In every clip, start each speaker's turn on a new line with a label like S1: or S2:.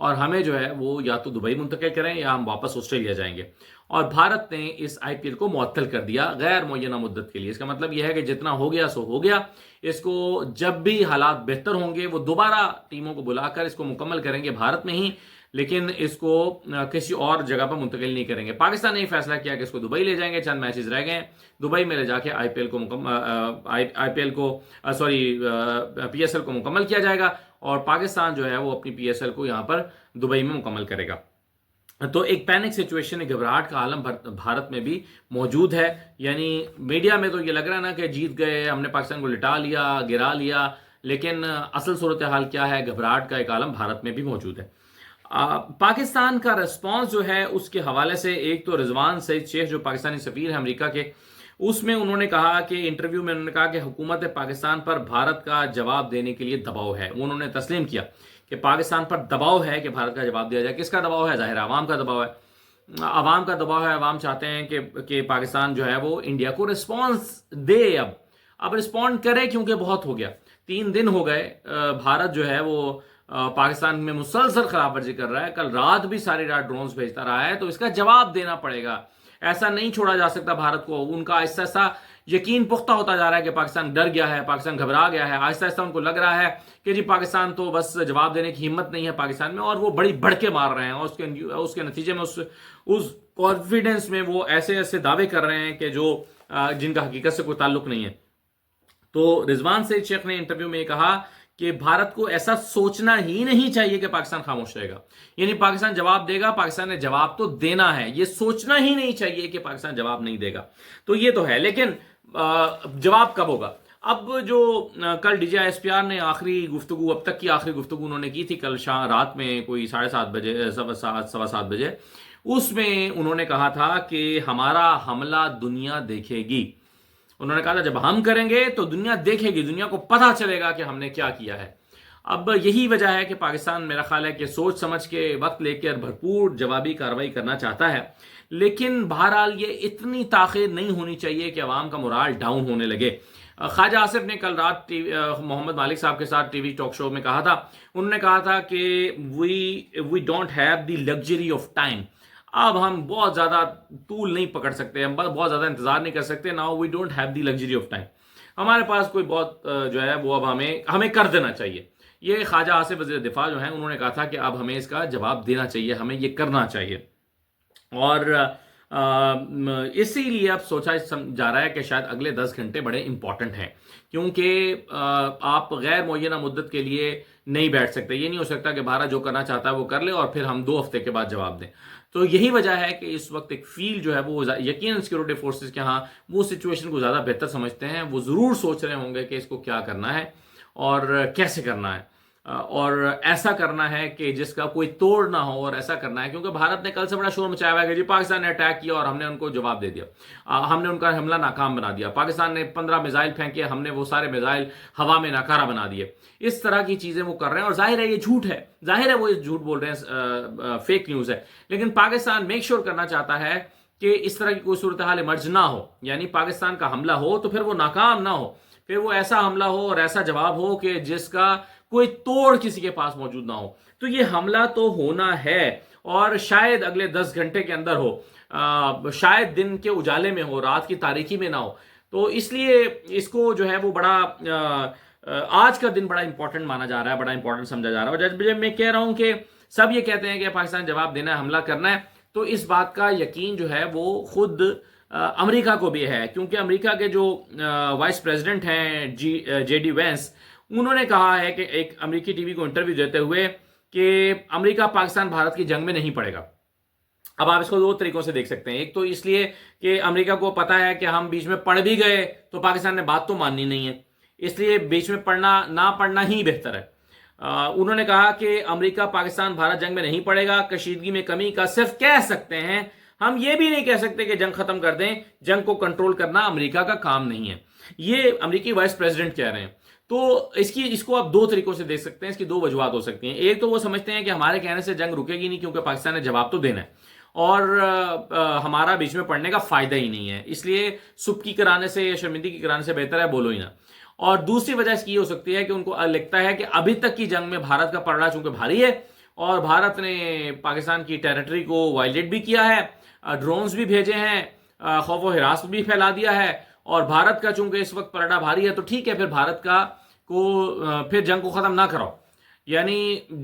S1: اور ہمیں جو ہے وہ یا تو دبئی منتقل کریں یا ہم واپس آسٹریلیا جائیں گے. اور بھارت نے اس آئی پی ایل کو معطل کر دیا غیر معینہ مدت کے لیے. اس کا مطلب یہ ہے کہ جتنا ہو گیا سو ہو گیا. اس کو جب بھی حالات بہتر ہوں گے وہ دوبارہ ٹیموں کو بلا کر اس کو مکمل کریں گے بھارت میں ہی, لیکن اس کو کسی اور جگہ پر منتقل نہیں کریں گے. پاکستان نے یہ فیصلہ کیا کہ اس کو دبئی لے جائیں گے, چند میچز رہ گئے ہیں, دبئی میں لے جا کے پی ایل کو مکمل کیا جائے گا, اور پاکستان جو ہے وہ اپنی پی ایس ایل کو یہاں پر دبئی میں مکمل کرے گا. تو ایک پینک سچویشن, ایک گھبراہٹ کا عالم بھارت میں بھی موجود ہے. یعنی میڈیا میں تو یہ لگ رہا ہے نا کہ جیت گئے, ہم نے پاکستان کو لٹا لیا, گرا لیا, لیکن اصل صورتحال کیا ہے؟ گھبراہٹ کا ایک عالم بھارت میں بھی موجود ہے. پاکستان کا ریسپانس جو ہے اس کے حوالے سے, ایک تو رضوان سعید شیخ جو پاکستانی سفیر ہے امریکہ کے, اس میں انہوں نے کہا کہ انٹرویو میں انہوں نے کہا کہ حکومت پاکستان پر بھارت کا جواب دینے کے لیے دباؤ ہے. انہوں نے تسلیم کیا کہ پاکستان پر دباؤ ہے کہ بھارت کا جواب دیا جائے. کس کا دباؤ ہے؟ ظاہر ہے عوام کا دباؤ ہے. عوام کا دباؤ ہے. عوام چاہتے ہیں کہ پاکستان جو ہے وہ انڈیا کو رسپانس دے. اب رسپونڈ کرے, کیونکہ بہت ہو گیا. 3 دن ہو گئے بھارت جو ہے وہ پاکستان میں مسلسل خلاف ورزی کر رہا ہے. کل رات بھی ساری رات ڈرونز بھیجتا رہا ہے, تو اس کا جواب دینا پڑے گا. ایسا نہیں چھوڑا جا سکتا بھارت کو. ان کا آہستہ آہستہ یقین پختہ ہوتا جا رہا ہے کہ پاکستان ڈر گیا ہے, پاکستان گھبرا گیا ہے. آہستہ آہستہ ان کو لگ رہا ہے کہ جی پاکستان تو بس جواب دینے کی ہمت نہیں ہے پاکستان میں, اور وہ بڑی بڑھ کے مار رہے ہیں, اور اس کے نتیجے میں اس کانفیڈنس میں وہ ایسے ایسے دعوے کر رہے ہیں کہ جن کا حقیقت سے کوئی تعلق نہیں ہے. تو رضوان سعید شیخ نے انٹرویو میں یہ کہا کہ بھارت کو ایسا سوچنا ہی نہیں چاہیے کہ پاکستان خاموش رہے گا. یعنی پاکستان جواب دے گا, پاکستان نے جواب تو دینا ہے, یہ سوچنا ہی نہیں چاہیے کہ پاکستان جواب نہیں دے گا. تو یہ تو ہے, لیکن جواب کب ہوگا؟ اب جو کل D G I S P R نے آخری گفتگو, اب تک کی آخری گفتگو انہوں نے کی تھی کل رات میں کوئی 7:30 بجے, 7:15 بجے, اس میں انہوں نے کہا تھا کہ ہمارا حملہ دنیا دیکھے گی. انہوں نے کہا تھا جب ہم کریں گے تو دنیا دیکھے گی, دنیا کو پتہ چلے گا کہ ہم نے کیا کیا ہے. اب یہی وجہ ہے کہ پاکستان میرا خیال ہے کہ سوچ سمجھ کے وقت لے کر بھرپور جوابی کارروائی کرنا چاہتا ہے, لیکن بہرحال یہ اتنی تاخیر نہیں ہونی چاہیے کہ عوام کا مورال ڈاؤن ہونے لگے. خواجہ آصف نے کل رات محمد مالک صاحب کے ساتھ ٹی وی ٹاک شو میں کہا تھا, انہوں نے کہا تھا کہ we don't have the luxury of time. اب ہم بہت زیادہ طول نہیں پکڑ سکتے, ہم بہت زیادہ انتظار نہیں کر سکتے. Now we don't have the luxury of time. ہمارے پاس کوئی بہت جو ہے وہ اب ہمیں کر دینا چاہیے. یہ خواجہ آصف وزیر دفاع جو ہیں انہوں نے کہا تھا کہ اب ہمیں اس کا جواب دینا چاہیے, ہمیں یہ کرنا چاہیے. اور اسی لیے اب سوچا جا رہا ہے کہ شاید اگلے 10 گھنٹے بڑے امپورٹنٹ ہیں, کیونکہ آپ غیر معینہ مدت کے لیے نہیں بیٹھ سکتے. یہ نہیں ہو سکتا کہ بھارت جو کرنا چاہتا ہے وہ کر لے اور پھر ہم 2 ہفتے کے بعد جواب دیں. تو یہی وجہ ہے کہ اس وقت ایک فیل جو ہے وہ یقیناً سیکورٹی فورسز کے ہاں وہ سچویشن کو زیادہ بہتر سمجھتے ہیں. وہ ضرور سوچ رہے ہوں گے کہ اس کو کیا کرنا ہے اور کیسے کرنا ہے, اور ایسا کرنا ہے کہ جس کا کوئی توڑ نہ ہو, اور ایسا کرنا ہے کیونکہ بھارت نے کل سے بڑا شور مچایا ہوا ہے کہ جی پاکستان نے اٹیک کیا اور ہم نے ان کو جواب دے دیا, ہم نے ان کا حملہ ناکام بنا دیا, پاکستان نے 15 میزائل پھینکے, ہم نے وہ سارے میزائل ہوا میں ناکارہ بنا دیے. اس طرح کی چیزیں وہ کر رہے ہیں, اور ظاہر ہے یہ جھوٹ ہے, ظاہر ہے وہ جھوٹ بول رہے ہیں, فیک نیوز ہے. لیکن پاکستان میک شور کرنا چاہتا ہے کہ اس طرح کی کوئی صورتحال ایمرج نہ ہو. یعنی پاکستان کا حملہ ہو تو پھر وہ ناکام نہ ہو, پھر وہ ایسا حملہ ہو اور ایسا جواب ہو کہ جس کا کوئی توڑ کسی کے پاس موجود نہ ہو. تو یہ حملہ تو ہونا ہے, اور شاید اگلے 10 گھنٹے کے اندر ہو, شاید دن کے اجالے میں ہو, رات کی تاریکی میں نہ ہو. تو اس لیے اس کو جو ہے وہ بڑا آج کا دن بڑا امپورٹنٹ مانا جا رہا ہے, بڑا امپورٹنٹ سمجھا جا رہا ہے. اور جب میں کہہ رہا ہوں کہ سب یہ کہتے ہیں کہ پاکستان جواب دینا ہے, حملہ کرنا ہے, تو اس بات کا یقین جو ہے وہ خود امریکہ کو بھی ہے, کیونکہ امریکہ کے جو وائس پریزیڈنٹ ہیں جے ڈی وینس, انہوں نے کہا ہے کہ ایک امریکی ٹی وی کو انٹرویو دیتے ہوئے کہ امریکہ پاکستان بھارت کی جنگ میں نہیں پڑے گا. اب آپ اس کو 2 طریقوں سے دیکھ سکتے ہیں. ایک تو اس لیے کہ امریکہ کو پتا ہے کہ ہم بیچ میں پڑ بھی گئے تو پاکستان نے بات تو ماننی نہیں ہے, اس لیے بیچ میں نہ پڑنا ہی بہتر ہے. انہوں نے کہا کہ امریکہ پاکستان بھارت جنگ میں نہیں پڑے گا, کشیدگی میں کمی کا صرف کہہ سکتے ہیں, ہم یہ بھی نہیں کہہ سکتے کہ جنگ ختم کر دیں. جنگ کو کنٹرول کرنا امریکہ کا کام نہیں ہے. یہ امریکی وائس پریزیڈنٹ کہہ رہے ہیں. تو اس کو آپ 2 طریقوں سے دیکھ سکتے ہیں. اس کی 2 وجوہات ہو سکتی ہیں. ایک تو وہ سمجھتے ہیں کہ ہمارے کہنے سے جنگ رکے گی نہیں, کیونکہ پاکستان نے جواب تو دینا ہے, اور ہمارا بیچ میں پڑنے کا فائدہ ہی نہیں ہے, اس لیے سبکی کرانے سے یا شرمندگی کرانے سے بہتر ہے بولو ہی نہ. اور دوسری وجہ اس کی یہ ہو سکتی ہے کہ ان کو لگتا ہے کہ ابھی تک کی جنگ میں بھارت کا پلڑا چونکہ بھاری ہے, اور بھارت نے پاکستان کی ٹیریٹری کو وائلیٹ بھی کیا ہے، ڈرونز بھی بھیجے ہیں، خوف و ہراس بھی پھیلا دیا ہے، اور بھارت کا چونکہ اس وقت پلڑا بھاری ہے تو ٹھیک ہے، پھر بھارت کا کو پھر جنگ کو ختم نہ کراؤ. یعنی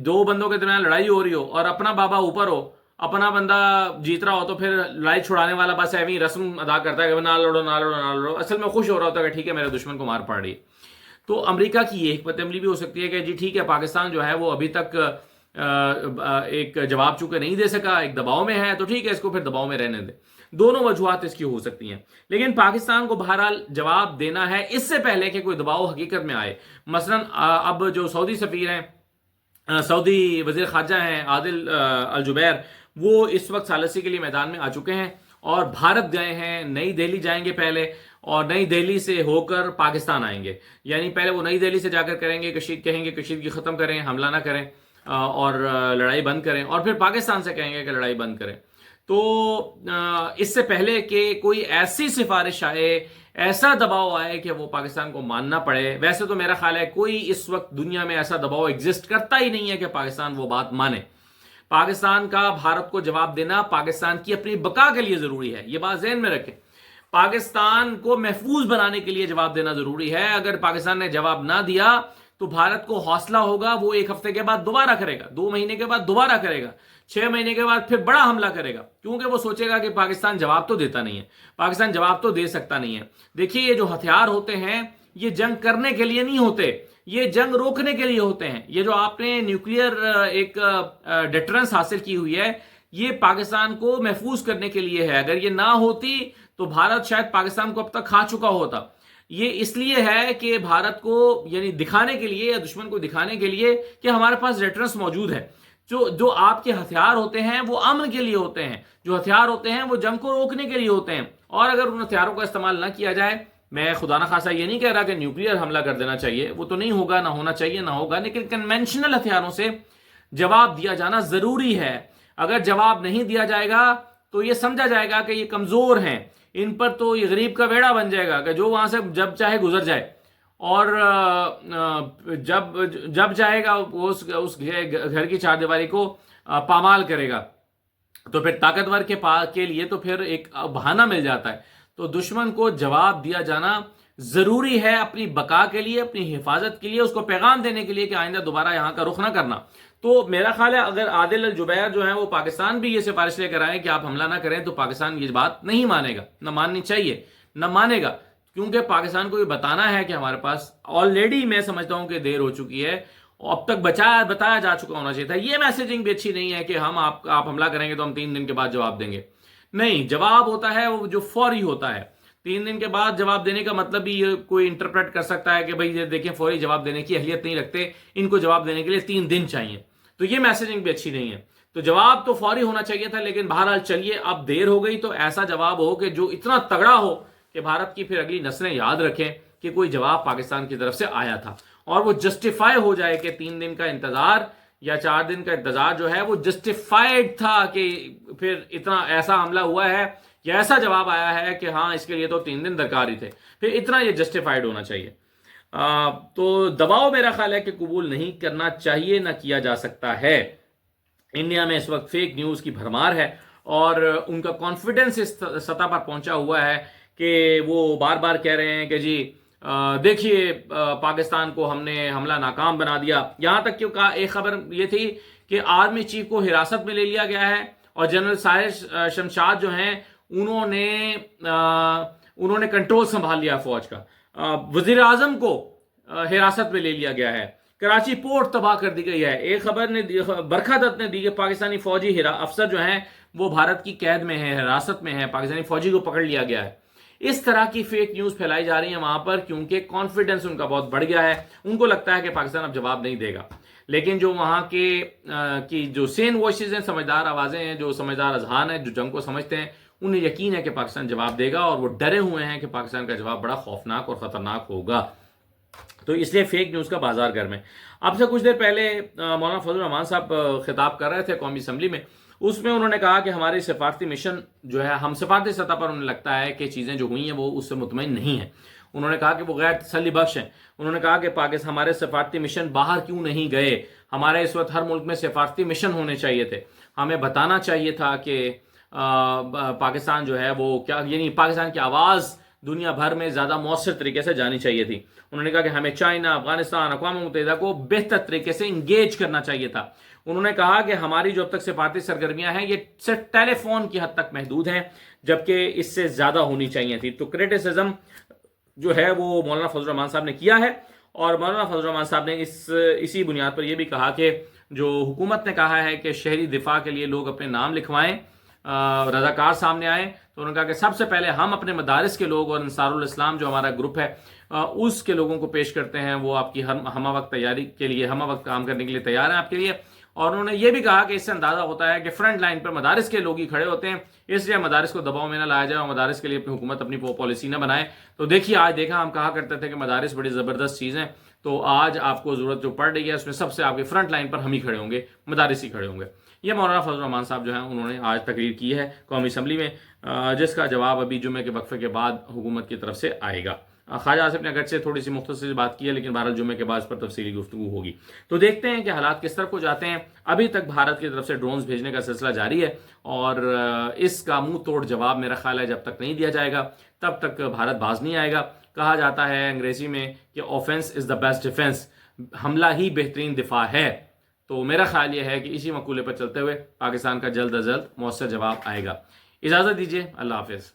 S1: دو بندوں کے درمیان لڑائی ہو رہی ہو اور اپنا بابا اوپر ہو، اپنا بندہ جیت رہا ہو، تو پھر لڑائی چھڑانے والا بس ایویں رسم ادا کرتا ہے کہ نہ لڑو نہ لڑو نہ لڑو، اصل میں خوش ہو رہا ہوتا ہے کہ ٹھیک ہے میرے دشمن کو مار پڑ رہی ہے. تو امریکہ کی یہ حکمت عملی بھی ہو سکتی ہے کہ جی ٹھیک ہے، پاکستان جو ہے وہ ابھی تک ایک جواب چونکہ نہیں دے سکا، ایک دباؤ میں ہے، تو ٹھیک ہے اس کو پھر دباؤ میں رہنے دیں. دونوں وجوہات اس کی ہو سکتی ہیں، لیکن پاکستان کو بہرحال جواب دینا ہے اس سے پہلے کہ کوئی دباؤ حقیقت میں آئے. مثلا اب جو سعودی سفیر ہیں، سعودی وزیر خارجہ ہیں عادل الجبیر، وہ اس وقت ثالثی کے لیے میدان میں آ چکے ہیں اور بھارت گئے ہیں. نئی دہلی جائیں گے پہلے، اور نئی دہلی سے ہو کر پاکستان آئیں گے. یعنی پہلے وہ نئی دہلی سے جا کر کریں گے کہیں گے کشیدگی ختم کریں، حملہ نہ کریں اور لڑائی بند کریں، اور پھر پاکستان سے کہیں گے کہ لڑائی بند کریں. تو اس سے پہلے کہ کوئی ایسی سفارش آئے، ایسا دباؤ آئے کہ وہ پاکستان کو ماننا پڑے، ویسے تو میرا خیال ہے کوئی اس وقت دنیا میں ایسا دباؤ ایگزسٹ کرتا ہی نہیں ہے کہ پاکستان وہ بات مانے. پاکستان کا بھارت کو جواب دینا پاکستان کی اپنی بقا کے لیے ضروری ہے، یہ بات ذہن میں رکھیں. پاکستان کو محفوظ بنانے کے لیے جواب دینا ضروری ہے. اگر پاکستان نے جواب نہ دیا تو بھارت کو حوصلہ ہوگا، وہ ایک ہفتے کے بعد دوبارہ کرے گا، 2 مہینے کے بعد دوبارہ کرے گا، 6 مہینے کے بعد پھر بڑا حملہ کرے گا، کیونکہ وہ سوچے گا کہ پاکستان جواب تو دیتا نہیں ہے، پاکستان جواب تو دے سکتا نہیں ہے. دیکھیے یہ جو ہتھیار ہوتے ہیں یہ جنگ کرنے کے لیے نہیں ہوتے، یہ جنگ روکنے کے لیے ہوتے ہیں. یہ جو آپ نے نیوکلیئر ایک ڈیٹرنس حاصل کی ہوئی ہے، یہ پاکستان کو محفوظ کرنے کے لیے ہے. اگر یہ نہ ہوتی تو بھارت شاید پاکستان کو اب تک کھا چکا ہوتا. یہ اس لیے ہے کہ بھارت کو یعنی دکھانے کے لیے یا دشمن کو دکھانے کے لیے کہ ہمارے پاس ڈیٹرنس موجود ہے. جو آپ کے ہتھیار ہوتے ہیں وہ امن کے لیے ہوتے ہیں، جو ہتھیار ہوتے ہیں وہ جنگ کو روکنے کے لیے ہوتے ہیں. اور اگر ان ہتھیاروں کا استعمال نہ کیا جائے، میں خدا نہ خواستہ یہ نہیں کہہ رہا کہ نیوکلیئر حملہ کر دینا چاہیے، وہ تو نہیں ہوگا، نہ ہونا چاہیے، نہ ہوگا، لیکن کنونشنل ہتھیاروں سے جواب دیا جانا ضروری ہے. اگر جواب نہیں دیا جائے گا تو یہ سمجھا جائے گا کہ یہ کمزور ہیں، ان پر تو یہ غریب کا بیڑا بن جائے گا کہ جو وہاں سے جب چاہے گزر جائے، اور جب چاہے گا اس گھر کی چار دیواری کو پامال کرے گا. تو پھر طاقتور کے لیے تو پھر ایک بہانہ مل جاتا ہے. تو دشمن کو جواب دیا جانا ضروری ہے اپنی بقا کے لیے، اپنی حفاظت کے لیے، اس کو پیغام دینے کے لیے کہ آئندہ دوبارہ یہاں کا رخ نہ کرنا. تو میرا خیال ہے اگر عادل الجبیر جو ہیں وہ پاکستان بھی یہ سفارش لے کر آئیں کہ آپ حملہ نہ کریں، تو پاکستان یہ بات نہیں مانے گا، نہ ماننی چاہیے، نہ مانے گا. کیونکہ پاکستان کو یہ بتانا ہے کہ ہمارے پاس آلریڈی میں سمجھتا ہوں کہ دیر ہو چکی ہے، اب تک بتایا جا چکا ہونا چاہیے تھا. یہ میسیجنگ بھی اچھی نہیں ہے کہ آپ حملہ کریں گے تو ہم 3 دن کے بعد جواب دیں گے. نہیں، جواب ہوتا ہے وہ جو فوری ہوتا ہے. 3 دن کے بعد جواب دینے کا مطلب بھی یہ کوئی انٹرپریٹ کر سکتا ہے کہ بھائی دیکھیں فوری جواب دینے کی اہلیت نہیں رکھتے، ان کو جواب دینے کے لیے 3 دن چاہیے. تو یہ میسیجنگ بھی اچھی نہیں ہے. تو جواب تو فوری ہونا چاہیے تھا، لیکن بہرحال چلیے اب دیر ہو گئی تو ایسا جواب ہو کہ جو اتنا تگڑا ہو کہ بھارت کی پھر اگلی نسلیں یاد رکھیں کہ کوئی جواب پاکستان کی طرف سے آیا تھا، اور وہ جسٹیفائی ہو جائے کہ 3 دن کا انتظار یا 4 دن کا انتظار جو ہے وہ جسٹیفائڈ تھا، کہ پھر اتنا ایسا حملہ ہوا ہے یا ایسا جواب آیا ہے کہ ہاں اس کے لیے تو 3 دن درکار ہی تھے. پھر اتنا یہ جسٹیفائڈ ہونا چاہیے. تو دباؤ میرا خیال ہے کہ قبول نہیں کرنا چاہیے، نہ کیا جا سکتا ہے. انڈیا میں اس وقت فیک نیوز کی بھرمار ہے، اور ان کا کانفیڈنس اس سطح پر پہنچا ہوا ہے کہ وہ بار بار کہہ رہے ہیں کہ جی دیکھیے پاکستان کو ہم نے حملہ ناکام بنا دیا. یہاں تک کہ ایک خبر یہ تھی کہ آرمی چیف کو حراست میں لے لیا گیا ہے، اور جنرل ساحر شمشاد جو ہیں انہوں نے کنٹرول سنبھال لیا فوج کا. وزیر اعظم کو حراست میں لے لیا گیا ہے. کراچی پورٹ تباہ کر دی گئی ہے. ایک خبر نے برکھا دت نے دی کہ پاکستانی فوجی افسر جو ہیں وہ بھارت کی قید میں ہیں، حراست میں ہیں، پاکستانی فوجی کو پکڑ لیا گیا ہے. اس طرح کی فیک نیوز پھیلائی جا رہی ہیں وہاں پر، کیونکہ کانفیڈنس ان کا بہت بڑھ گیا ہے. ان کو لگتا ہے کہ پاکستان اب جواب نہیں دے گا. لیکن جو وہاں کی جو سین وائسز ہیں، سمجھدار آوازیں ہیں، جو سمجھدار اذہان ہیں، جو جنگ کو سمجھتے ہیں، انہیں یقین ہے کہ پاکستان جواب دے گا، اور وہ ڈرے ہوئے ہیں کہ پاکستان کا جواب بڑا خوفناک اور خطرناک ہوگا. تو اس لیے فیک نیوز کا بازار گرم ہے. اب سے کچھ دیر پہلے مولانا فضل الرحمان صاحب خطاب کر رہے تھے قومی اسمبلی میں. اس میں انہوں نے کہا کہ ہماری سفارتی مشن جو ہے، ہم سفارتی سطح پر انہیں لگتا ہے کہ چیزیں جو ہوئی ہیں وہ اس سے مطمئن نہیں ہیں. انہوں نے کہا کہ وہ غیر تسلی بخش ہیں. انہوں نے کہا کہ پاکستان ہمارے سفارتی مشن باہر کیوں نہیں گئے. ہمارے اس وقت ہر ملک میں سفارتی مشن ہونے چاہیے تھے. ہمیں بتانا چاہیے تھا کہ پاکستان جو ہے وہ کیا، یعنی پاکستان کی آواز دنیا بھر میں زیادہ مؤثر طریقے سے جانی چاہیے تھی. انہوں نے کہا کہ ہمیں چائنا، افغانستان، اقوام متحدہ کو بہتر طریقے سے انگیج کرنا چاہیے تھا. انہوں نے کہا کہ ہماری جو اب تک سفارتی سرگرمیاں ہیں یہ صرف ٹیلی فون کی حد تک محدود ہیں، جبکہ اس سے زیادہ ہونی چاہیے تھی. تو کریٹیسزم جو ہے وہ مولانا فضل الرحمان صاحب نے کیا ہے، اور مولانا فضل الرحمان صاحب نے اسی بنیاد پر یہ بھی کہا کہ جو حکومت نے کہا ہے کہ شہری دفاع کے لیے لوگ اپنے نام لکھوائیں، رضاکار سامنے آئیں، تو انہوں نے کہا کہ سب سے پہلے ہم اپنے مدارس کے لوگ اور انصار الاسلام جو ہمارا گروپ ہے اس کے لوگوں کو پیش کرتے ہیں. وہ آپ کی ہمہ وقت تیاری کے لیے، ہمہ وقت کام کرنے کے لیے تیار ہیں آپ کے لیے. اور انہوں نے یہ بھی کہا کہ اس سے اندازہ ہوتا ہے کہ فرنٹ لائن پر مدارس کے لوگ ہی کھڑے ہوتے ہیں، اس لیے مدارس کو دباؤ میں نہ لایا جائے اور مدارس کے لیے اپنی حکومت اپنی پالیسی نہ بنائے. تو دیکھیے آج دیکھا، ہم کہا کرتے تھے کہ مدارس بڑی زبردست چیز ہیں، تو آج آپ کو ضرورت جو پڑ رہی ہے اس میں سب سے آپ کے فرنٹ لائن پر ہم ہی کھڑے ہوں گے، مدارس ہی کھڑے ہوں گے. یہ مولانا فضل الرحمان صاحب جو ہیں انہوں نے آج تقریر کی ہے قومی اسمبلی میں، جس کا جواب ابھی جمعے کے وقفے کے بعد حکومت کی طرف سے آئے گا. خواجہ آصف نے اگرچہ تھوڑی سی مختصر بات کی ہے، لیکن بہرحال جمعے کے بعد اس پر تفصیلی گفتگو ہوگی. تو دیکھتے ہیں کہ حالات کس طرف کو جاتے ہیں. ابھی تک بھارت کی طرف سے ڈرونز بھیجنے کا سلسلہ جاری ہے، اور اس کا منہ توڑ جواب میرا خیال ہے جب تک نہیں دیا جائے گا تب تک بھارت باز نہیں آئے گا. کہا جاتا ہے انگریزی میں کہ offence is the best defence, حملہ ہی بہترین دفاع ہے. تو میرا خیال یہ ہے کہ اسی مقولے پر چلتے ہوئے پاکستان کا جلد از جلد مؤثر جواب آئے گا. اجازت دیجیے، اللہ حافظ.